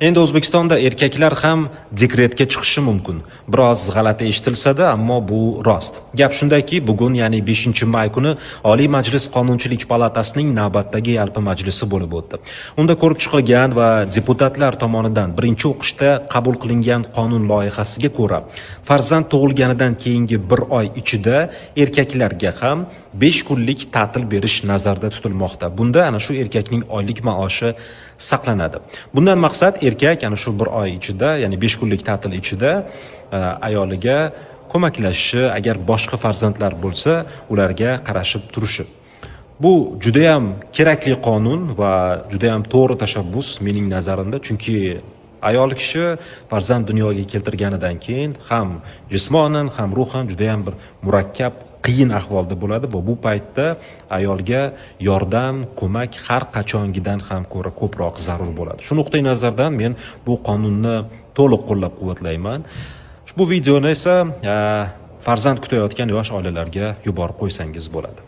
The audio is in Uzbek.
Endi O'zbekistonda erkaklar ham dekretga chiqishi mumkin. Biroz g'alati eshitilsa-da, ammo bu rost. Gap shundaki, bugun, ya'ni 5-may kuni Oliy Majlis Qonunchilik palatasining navbatdagi yalpi majlisi bo'lib o'tdi. Unda ko'rib chiqilgan va deputatlar tomonidan birinchi o'qishda qabul qilingan qonun loyihasiga ko'ra, farzand tug'ilganidan keyingi 1 oy ichida erkaklarga ham 5 kunlik ta'til berish nazarda tutilmoqda. Bunda ana shu erkakning oylik maoshi saqlanadi. Bundan maqsad erkak ana shu 1 oy ichida, ya'ni 5 kunlik ta'til ichida ayoliga ko'maklashishi, agar boshqa farzandlar bo'lsa, ularga qarashib turishi. Bu juda ham kerakli qonun va juda ham to'g'ri tashabbus mening nazarimda, chunki ayol kishi farzand dunyoga keltirganidan keyin ham jismonan, ham ruhan juda ham bir murakkab, qiyin ahvolda bo'ladi va bu paytda ayolga yordam, ko'mak har qachongidan ham ko'ra ko'proq zarur bo'ladi. Shu nuqtai nazardan men bu qonunni to'liq qo'llab-quvvatlayman. Bu videoni esa farzand kutayotgan yosh oilalarga yuborib qo'ysangiz bo'ladi.